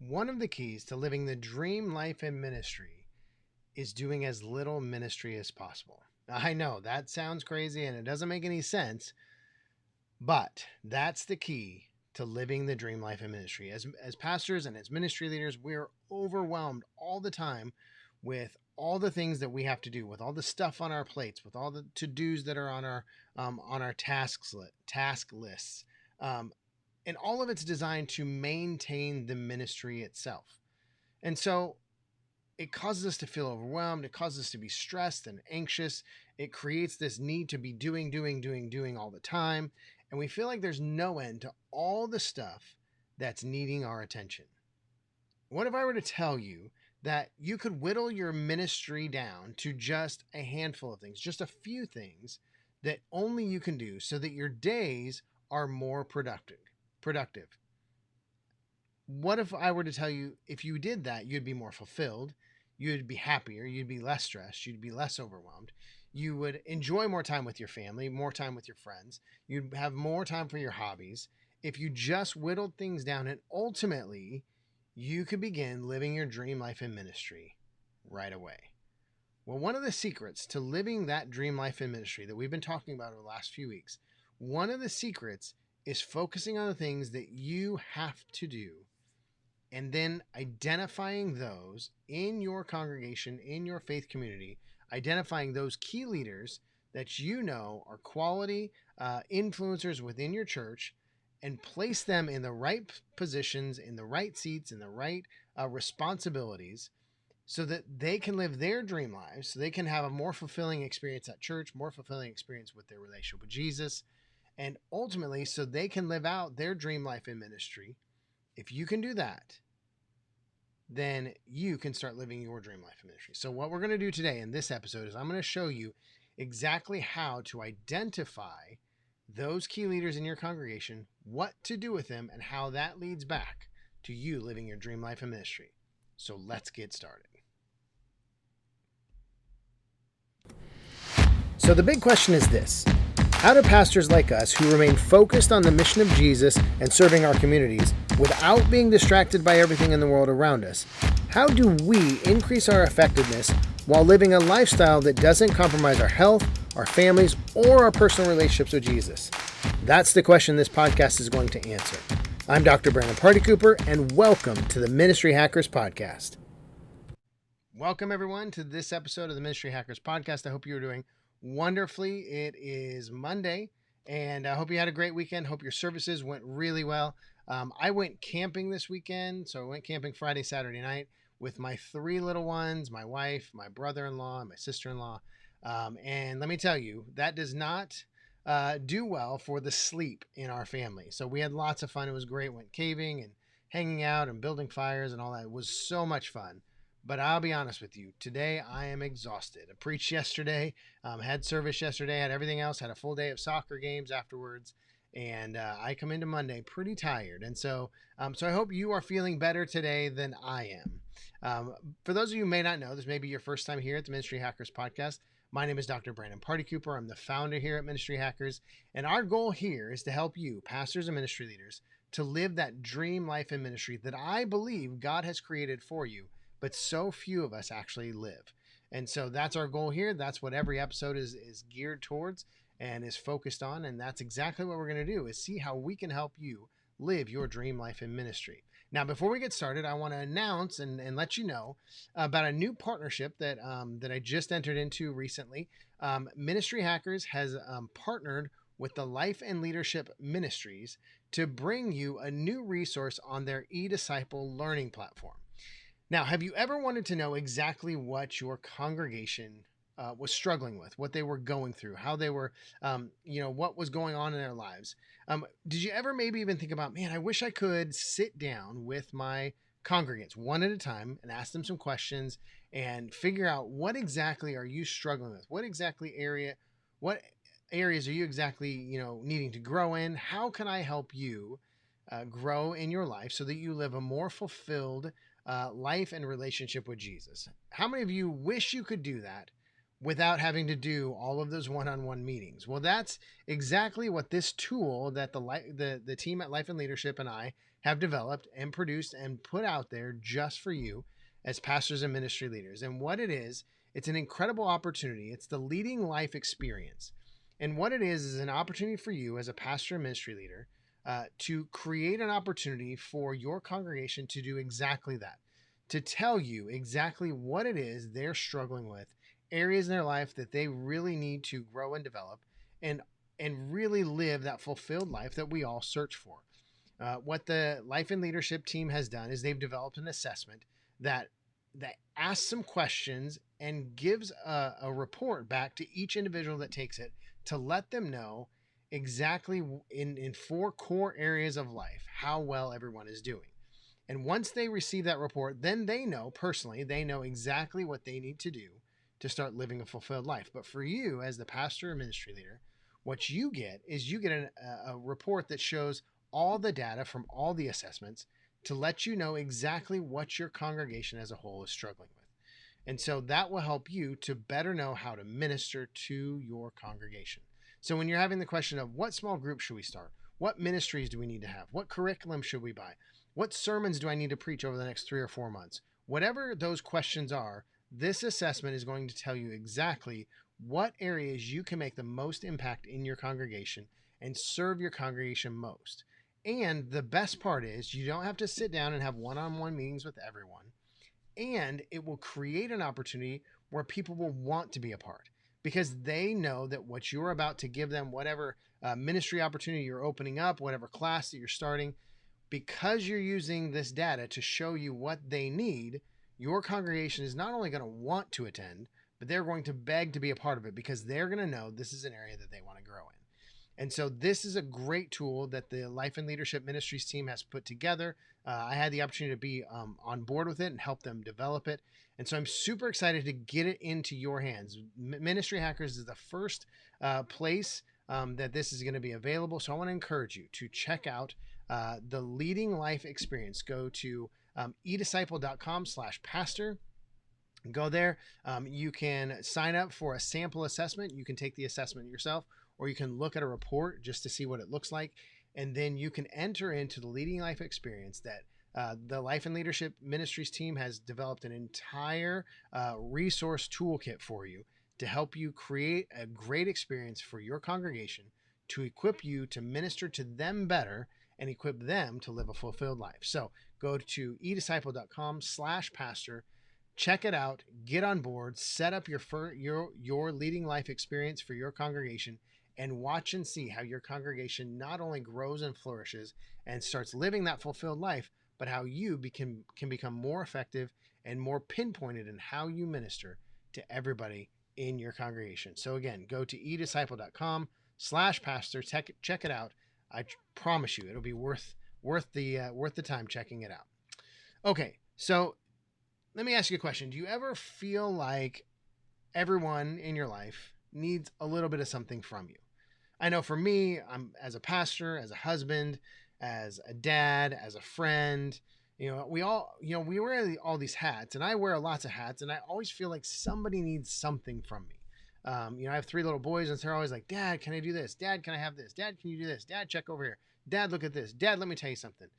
One of the keys to living the dream life in ministry is doing as little ministry as possible. I know that sounds crazy and it doesn't make any sense, but that's the key to living the dream life in ministry. As pastors and as ministry leaders, we're overwhelmed all the time with all the things that we have to do, with all the stuff on our plates, with all the to-dos that are on our task lists. Um, and all of it's designed to maintain the ministry itself. And so it causes us to feel overwhelmed. It causes us to be stressed and anxious. It creates this need to be doing all the time. And we feel like there's no end to all the stuff that's needing our attention. What if I were to tell you that you could whittle your ministry down to just a handful of things, just a few things that only you can do so that your days are more productive? What if I were to tell you if you did that, you'd be more fulfilled, you'd be happier, you'd be less stressed, you'd be less overwhelmed, you would enjoy more time with your family, more time with your friends, you'd have more time for your hobbies if you just whittled things down, and ultimately you could begin living your dream life in ministry right away. Well, one of the secrets to living that dream life in ministry that we've been talking about over the last few weeks, one of the secrets is focusing on the things that you have to do and then identifying those in your congregation, in your faith community, identifying those key leaders that you know are quality influencers within your church, and place them in the right positions, in the right seats, in the right responsibilities, so that they can live their dream lives, so they can have a more fulfilling experience at church, more fulfilling experience with their relationship with Jesus, and ultimately so they can live out their dream life in ministry. If you can do that, then you can start living your dream life in ministry. So what we're going to do today in this episode is I'm going to show you exactly how to identify those key leaders in your congregation, what to do with them, and how that leads back to you living your dream life in ministry. So let's get started. So the big question is this: how do pastors like us who remain focused on the mission of Jesus and serving our communities without being distracted by everything in the world around us, how do we increase our effectiveness while living a lifestyle that doesn't compromise our health, our families, or our personal relationships with Jesus? That's the question this podcast is going to answer. I'm Dr. Brandon Party Cooper, and welcome to the Ministry Hackers Podcast. Welcome, everyone, to this episode of the Ministry Hackers Podcast. I hope you're doing wonderfully. It is Monday, and I hope you had a great weekend. Hope your services went really well. I went camping this weekend, so I went camping Friday, Saturday night with my three little ones, my wife, my brother-in-law, and my sister-in-law. And let me tell you, that does not do well for the sleep in our family. So we had lots of fun. It was great. Went caving and hanging out and building fires and all that. It was so much fun. But I'll be honest with you, today I am exhausted. I preached yesterday, had service yesterday, had everything else, had a full day of soccer games afterwards, and I come into Monday pretty tired. And so I hope you are feeling better today than I am. For those of you who may not know, this may be your first time here at the Ministry Hackers Podcast. My name is Dr. Brandon Party Cooper. I'm the founder here at Ministry Hackers, and our goal here is to help you, pastors and ministry leaders, to live that dream life in ministry that I believe God has created for you, but so few of us actually live. And so that's our goal here. That's what every episode is geared towards and is focused on. And that's exactly what we're going to do, is see how we can help you live your dream life in ministry. Now, before we get started, I want to announce and let you know about a new partnership that I just entered into recently. Ministry Hackers has partnered with the Life and Leadership Ministries to bring you a new resource on their eDisciple learning platform. Now, have you ever wanted to know exactly what your congregation was struggling with, what they were going through, how they were, what was going on in their lives? Did you ever maybe even think about, man, I wish I could sit down with my congregants one at a time and ask them some questions and figure out what exactly are you struggling with? What areas are you exactly, needing to grow in? How can I help you grow in your life so that you live a more fulfilled life and relationship with Jesus? How many of you wish you could do that without having to do all of those one-on-one meetings? Well, that's exactly what this tool that the team at Life and Leadership and I have developed and produced and put out there just for you as pastors and ministry leaders. And what it is, it's an incredible opportunity. It's the Leading Life Experience. And what it is an opportunity for you as a pastor and ministry leader to create an opportunity for your congregation to do exactly that, to tell you exactly what it is they're struggling with, areas in their life that they really need to grow and develop, and really live that fulfilled life that we all search for. What the Life and Leadership team has done is they've developed an assessment that asks some questions and gives a report back to each individual that takes it to let them know exactly in four core areas of life how well everyone is doing. And once they receive that report, then they know personally, they know exactly what they need to do to start living a fulfilled life. But for you as the pastor or ministry leader, what you get is you get a report that shows all the data from all the assessments to let you know exactly what your congregation as a whole is struggling with. And so that will help you to better know how to minister to your congregation. So when you're having the question of what small group should we start? What ministries do we need to have? What curriculum should we buy? What sermons do I need to preach over the next 3 or 4 months? Whatever those questions are, this assessment is going to tell you exactly what areas you can make the most impact in your congregation and serve your congregation most. And the best part is you don't have to sit down and have one-on-one meetings with everyone. And it will create an opportunity where people will want to be a part because they know that what you're about to give them, whatever ministry opportunity you're opening up, whatever class that you're starting, because you're using this data to show you what they need, your congregation is not only going to want to attend, but they're going to beg to be a part of it because they're going to know this is an area that they want to grow in. And so this is a great tool that the Life and Leadership Ministries team has put together. I had the opportunity to be on board with it and help them develop it. And so I'm super excited to get it into your hands. Ministry Hackers is the first place that this is going to be available. So I want to encourage you to check out the Leading Life Experience. Go to edisciple.com/pastor. Go there. You can sign up for a sample assessment. You can take the assessment yourself, or you can look at a report just to see what it looks like. And then you can enter into the Leading Life Experience that the Life and Leadership Ministries team has developed an entire resource toolkit for you to help you create a great experience for your congregation, to equip you to minister to them better and equip them to live a fulfilled life. So go to edisciple.com/pastor. Check it out, get on board, set up your Leading Life Experience for your congregation, and watch and see how your congregation not only grows and flourishes and starts living that fulfilled life, but how you can become more effective and more pinpointed in how you minister to everybody in your congregation. So again, go to edisciple.com/pastor, check it out. I promise you it'll be worth the time checking it out. Okay, so let me ask you a question. Do you ever feel like everyone in your life needs a little bit of something from you? I know for me, I'm as a pastor, as a husband, as a dad, as a friend, we all, we wear all these hats, and I wear lots of hats, and I always feel like somebody needs something from me. I have 3 little boys, and they're always like, Dad, can I do this? Dad, can I have this? Dad, can you do this? Dad, check over here. Dad, look at this. Dad, let me tell you something.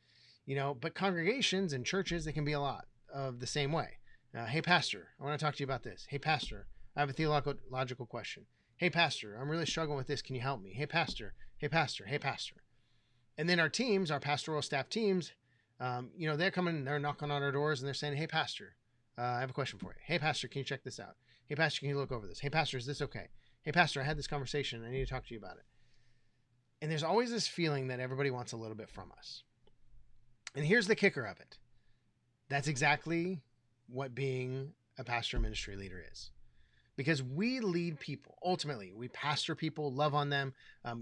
But congregations and churches, they can be a lot of the same way. Hey, pastor, I want to talk to you about this. Hey, pastor, I have a theological question. Hey, pastor, I'm really struggling with this. Can you help me? Hey, pastor, hey, pastor, hey, pastor. And then our teams, our pastoral staff teams, they're coming, they're knocking on our doors and they're saying, hey, pastor, I have a question for you. Hey, pastor, can you check this out? Hey, pastor, can you look over this? Hey, pastor, is this okay? Hey, pastor, I had this conversation. I need to talk to you about it. And there's always this feeling that everybody wants a little bit from us. And here's the kicker of it. That's exactly what being a pastor ministry leader is. Because we lead people. Ultimately, we pastor people, love on them,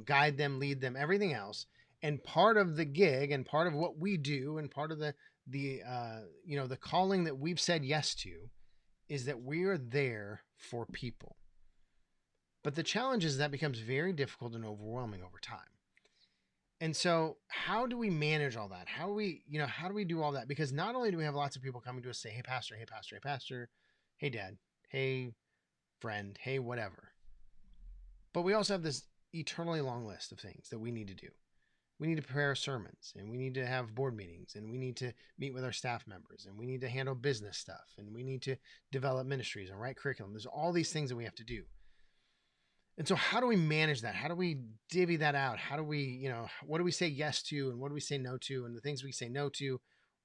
guide them, lead them, everything else. And part of the gig and part of what we do and part of the calling that we've said yes to is that we are there for people. But the challenge is that becomes very difficult and overwhelming over time. And so how do we manage all that? How do we do all that? Because not only do we have lots of people coming to us say, hey, pastor, hey, pastor, hey, pastor, hey, dad, hey, friend, hey, whatever. But we also have this eternally long list of things that we need to do. we need to prepare sermons, and we need to have board meetings, and we need to meet with our staff members, and we need to handle business stuff, and we need to develop ministries and write curriculum. There's all these things that we have to do. And so how do we manage that? How do we divvy that out? How do we, what do we say yes to and what do we say no to? And the things we say no to,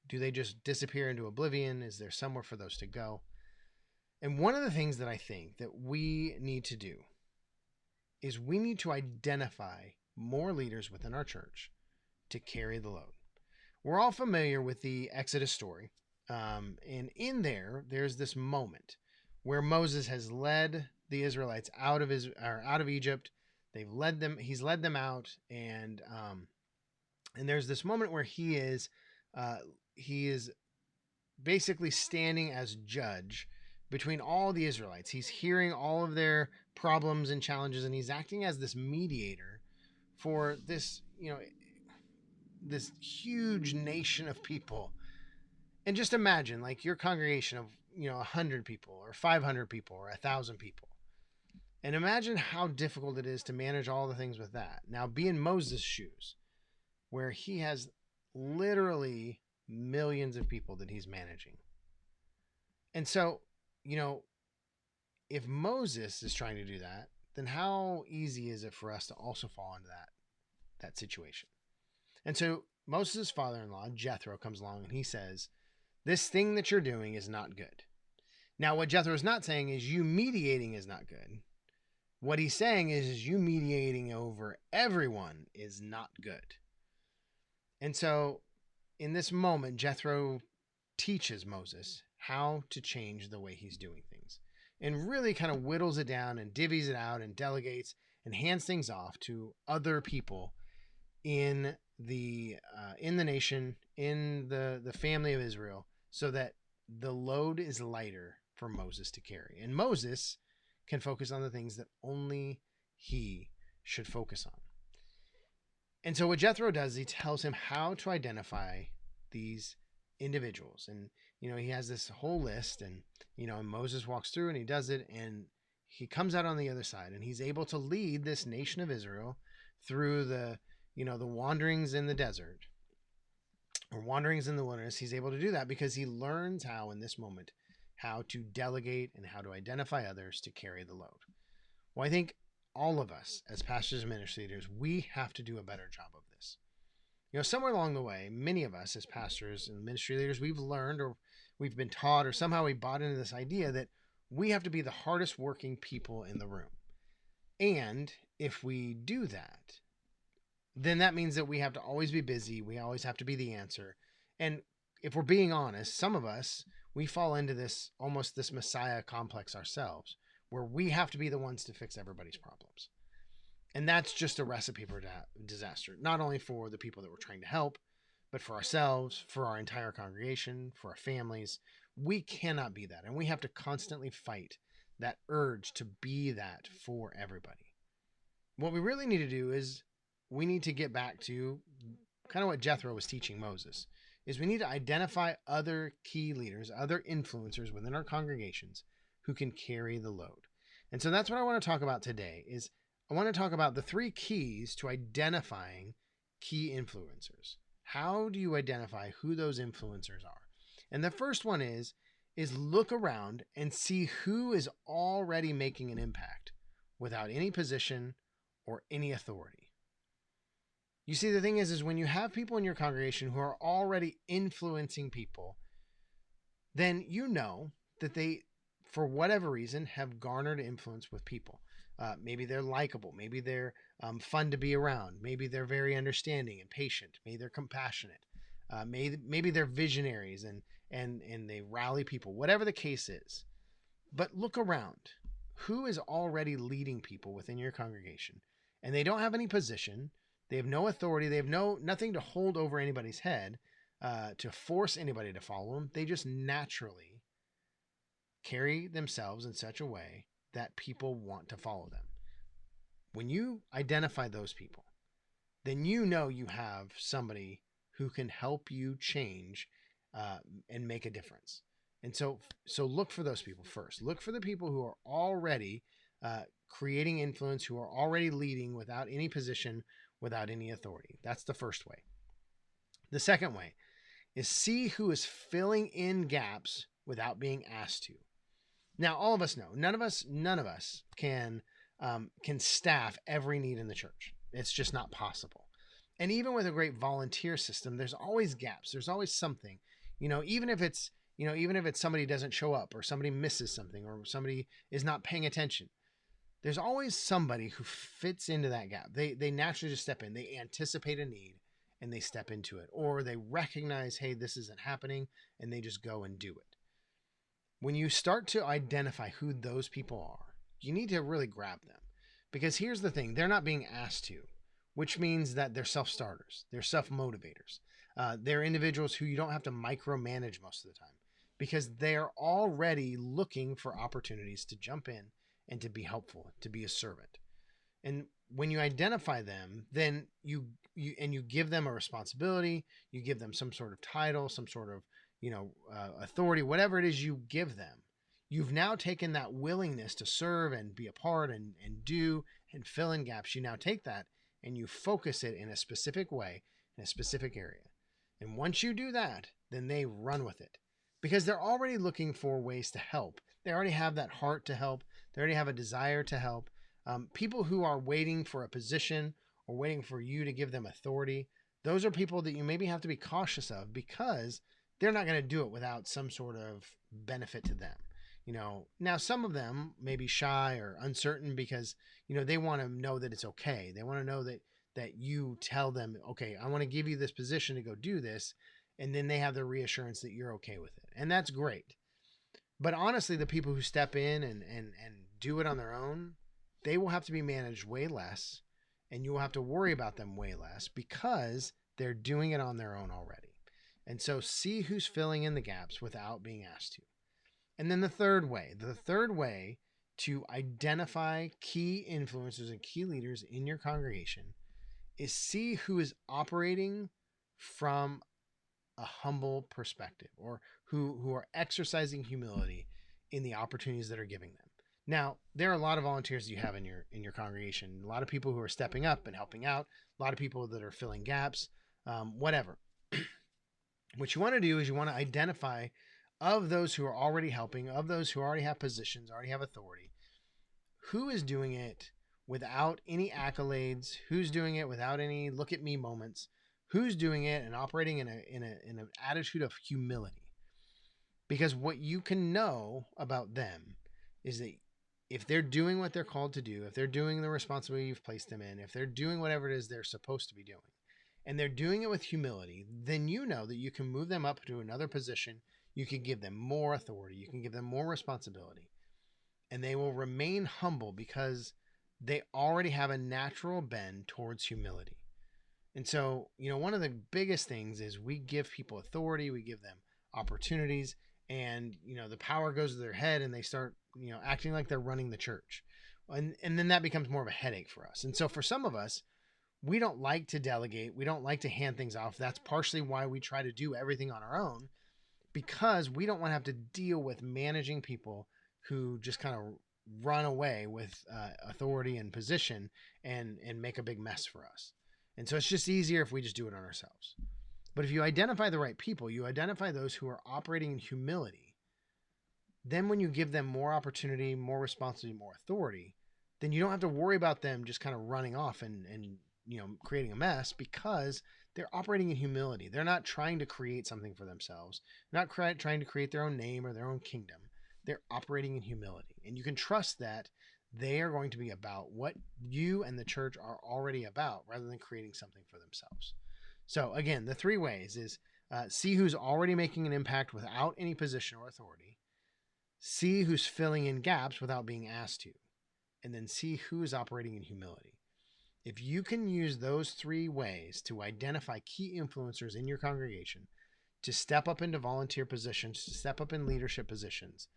do they just disappear into oblivion? Is there somewhere for those to go? And one of the things that I think that we need to do is we need to identify more leaders within our church to carry the load. We're all familiar with the Exodus story. And in there's this moment where Moses has led the Israelites out of Egypt. He's led them out, and there's this moment where he is basically standing as judge between all the Israelites. He's hearing all of their problems and challenges, and he's acting as this mediator for this huge nation of people. And just imagine, like, your congregation of 100 people or 500 people or 1,000 people, and imagine how difficult it is to manage all the things with that. Now, be in Moses' shoes, where he has literally millions of people that he's managing. And so, if Moses is trying to do that, then how easy is it for us to also fall into that situation? And so Moses' father-in-law, Jethro, comes along and he says, this thing that you're doing is not good. Now, what Jethro is not saying is you mediating is not good. What he's saying is you mediating over everyone is not good. And so in this moment, Jethro teaches Moses how to change the way he's doing things, and really kind of whittles it down and divvies it out and delegates and hands things off to other people in the nation, in the family of Israel, so that the load is lighter for Moses to carry. And Moses can focus on the things that only he should focus on. And so what Jethro does, he tells him how to identify these individuals. And, he has this whole list, and, and Moses walks through and he does it, and he comes out on the other side, and he's able to lead this nation of Israel through the wanderings in the desert or wanderings in the wilderness. He's able to do that because he learns how, in this moment, how to delegate and how to identify others to carry the load. Well, I think all of us as pastors and ministry leaders, we have to do a better job of this. Somewhere along the way, many of us as pastors and ministry leaders, we've learned, or we've been taught, or somehow we bought into this idea that we have to be the hardest working people in the room. And if we do that, then that means that we have to always be busy. We always have to be the answer. And if we're being honest, some of us, we fall into almost this Messiah complex ourselves, where we have to be the ones to fix everybody's problems. And that's just a recipe for disaster, not only for the people that we're trying to help, but for ourselves, for our entire congregation, for our families. We cannot be that. And we have to constantly fight that urge to be that for everybody. What we really need to do is we need to get back to kind of what Jethro was teaching Moses, is we need to identify other key leaders, other influencers within our congregations who can carry the load. And so that's what I want to talk about today. Is I want to talk about the 3 keys to identifying key influencers. How do you identify who those influencers are? And the first one is look around and see who is already making an impact without any position or any authority. You see, the thing is when you have people in your congregation who are already influencing people, then you know that they, for whatever reason, have garnered influence with people. Maybe they're likable. Maybe they're fun to be around. Maybe they're very understanding and patient. Maybe they're compassionate. Maybe they're visionaries and they rally people. Whatever the case is. But look around. Who is already leading people within your congregation? And they don't have any position. They have no authority. They have nothing to hold over anybody's head to force anybody to follow them. They just naturally carry themselves in such a way that people want to follow them. When you identify those people, then you know you have somebody who can help you change and make a difference. And so look for those people first. Look for the people who are already creating influence, who are already leading without any position, without any authority. That's the first way. The second way is see who is filling in gaps without being asked to. Now, all of us know none of us can staff every need in the church. It's just not possible. And even with a great volunteer system, there's always gaps. There's always something, even if it's somebody doesn't show up or somebody misses something or somebody is not paying attention. There's always somebody who fits into that gap. They naturally just step in. They anticipate a need and they step into it, or they recognize, hey, this isn't happening, and they just go and do it. When you start to identify who those people are, you need to really grab them, because here's the thing: they're not being asked to, which means that they're self-starters, they're self-motivators, they're individuals who you don't have to micromanage most of the time, because they're already looking for opportunities to jump in and to be helpful, to be a servant. And when you identify them, then you give them a responsibility, you give them some sort of title, some sort of authority, whatever it is you give them. You've now taken that willingness to serve and be a part and do and fill in gaps. You now take that and you focus it in a specific way, in a specific area. And once you do that, then they run with it, because they're already looking for ways to help. They already have that heart to help. They already have a desire to help. People who are waiting for a position or waiting for you to give them authority, those are people that you maybe have to be cautious of, because they're not going to do it without some sort of benefit to them. Now some of them may be shy or uncertain because, they want to know that it's okay. They want to know that you tell them, okay, I want to give you this position to go do this. And then they have the reassurance that you're okay with it. And that's great. But honestly, the people who step in and do it on their own, they will have to be managed way less, and you will have to worry about them way less, because they're doing it on their own already. And so see who's filling in the gaps without being asked to. And then the third way to identify key influencers and key leaders in your congregation is see who is operating from a humble perspective, or who are exercising humility in the opportunities that are giving them. Now, there are a lot of volunteers you have in your congregation, a lot of people who are stepping up and helping out, a lot of people that are filling gaps, whatever. What you want to do is you want to identify, of those who are already helping, of those who already have positions, already have authority, who is doing it without any accolades, who's doing it without any look at me moments, who's doing it and operating in an attitude of humility. Because what you can know about them is that if they're doing what they're called to do, if they're doing the responsibility you've placed them in, if they're doing whatever it is they're supposed to be doing, and they're doing it with humility, then you know that you can move them up to another position. You can give them more authority. You can give them more responsibility. And they will remain humble because they already have a natural bend towards humility. And so, one of the biggest things is we give people authority, we give them opportunities, and, the power goes to their head and they start, acting like they're running the church. And then that becomes more of a headache for us. And so for some of us, we don't like to delegate. We don't like to hand things off. That's partially why we try to do everything on our own, because we don't want to have to deal with managing people who just kind of run away with authority and position and make a big mess for us. And so it's just easier if we just do it on ourselves. But if you identify the right people, you identify those who are operating in humility, then when you give them more opportunity, more responsibility, more authority, then you don't have to worry about them just kind of running off and creating a mess, because they're operating in humility. They're not trying to create something for themselves. They're not trying to create their own name or their own kingdom. They're operating in humility. And you can trust that they are going to be about what you and the church are already about, rather than creating something for themselves. So again, the three ways is see who's already making an impact without any position or authority, see who's filling in gaps without being asked to, and then see who is operating in humility. If you can use those three ways to identify key influencers in your congregation, to step up into volunteer positions, to step up in leadership positions,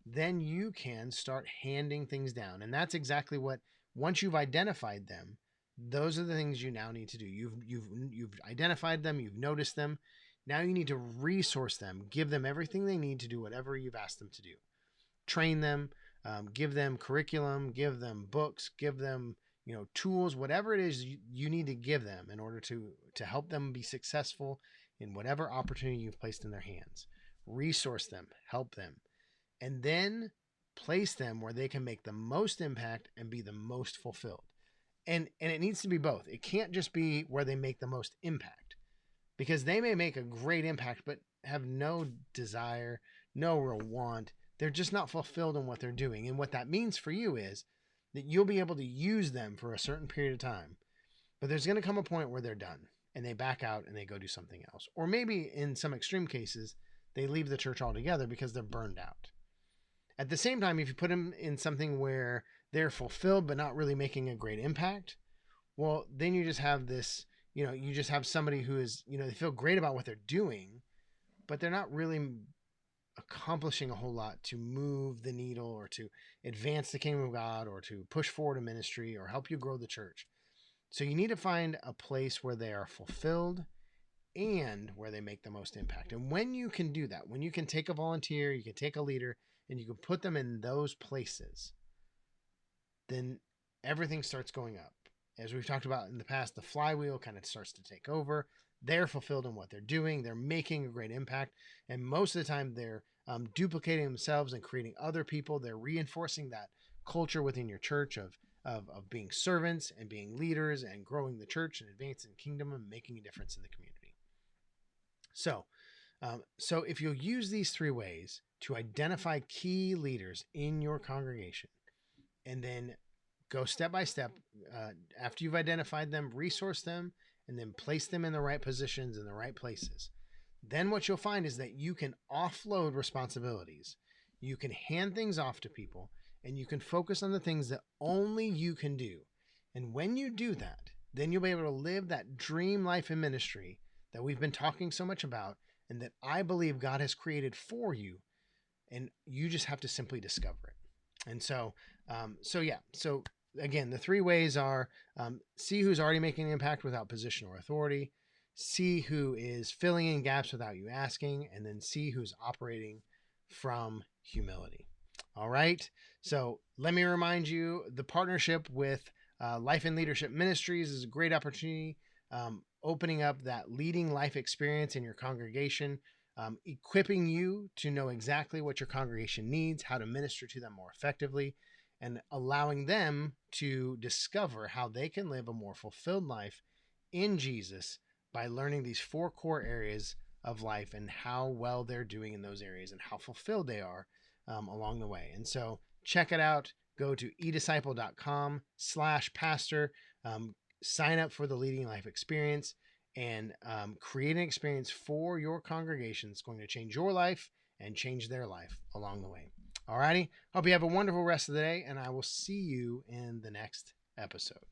then you can start handing things down. And that's exactly what, once you've identified them, those are the things you now need to do. You've identified them, you've noticed them. Now you need to resource them, give them everything they need to do whatever you've asked them to do. Train them, give them curriculum, give them books, give them tools, whatever it is you need to give them in order to help them be successful in whatever opportunity you've placed in their hands. Resource them, help them, and then place them where they can make the most impact and be the most fulfilled. And it needs to be both. It can't just be where they make the most impact, because they may make a great impact but have no desire, no real want. They're just not fulfilled in what they're doing. And what that means for you is that you'll be able to use them for a certain period of time, but there's going to come a point where they're done and they back out and they go do something else. Or maybe in some extreme cases, they leave the church altogether because they're burned out. At the same time, if you put them in something where they're fulfilled but not really making a great impact, well, then you just have this, you just have somebody who is, they feel great about what they're doing, but they're not really accomplishing a whole lot to move the needle or to advance the kingdom of God or to push forward a ministry or help you grow the church. So you need to find a place where they are fulfilled and where they make the most impact. And when you can do that, when you can take a volunteer, you can take a leader, and you can put them in those places, then everything starts going up. As we've talked about in the past, the flywheel kind of starts to take over. They're fulfilled in what they're doing. They're making a great impact. And most of the time, they're duplicating themselves and creating other people. They're reinforcing that culture within your church of being servants and being leaders and growing the church and advancing the kingdom and making a difference in the community. So if you'll use these 3 ways to identify key leaders in your congregation, and then go step by step, after you've identified them, resource them, and then place them in the right positions in the right places, then what you'll find is that you can offload responsibilities. You can hand things off to people, and you can focus on the things that only you can do. And when you do that, then you'll be able to live that dream life in ministry that we've been talking so much about and that I believe God has created for you. And you just have to simply discover it. And so again, the 3 ways are see who's already making an impact without position or authority, see who is filling in gaps without you asking, and then see who's operating from humility. All right. So let me remind you, the partnership with Life and Leadership Ministries is a great opportunity, opening up that leading life experience in your congregation, equipping you to know exactly what your congregation needs, how to minister to them more effectively, and allowing them to discover how they can live a more fulfilled life in Jesus by learning these 4 core areas of life and how well they're doing in those areas and how fulfilled they are along the way. And so check it out. Go to edisciple.com/pastor, sign up for the Leading Life Experience, and create an experience for your congregation that's going to change your life and change their life along the way. Alrighty, hope you have a wonderful rest of the day, and I will see you in the next episode.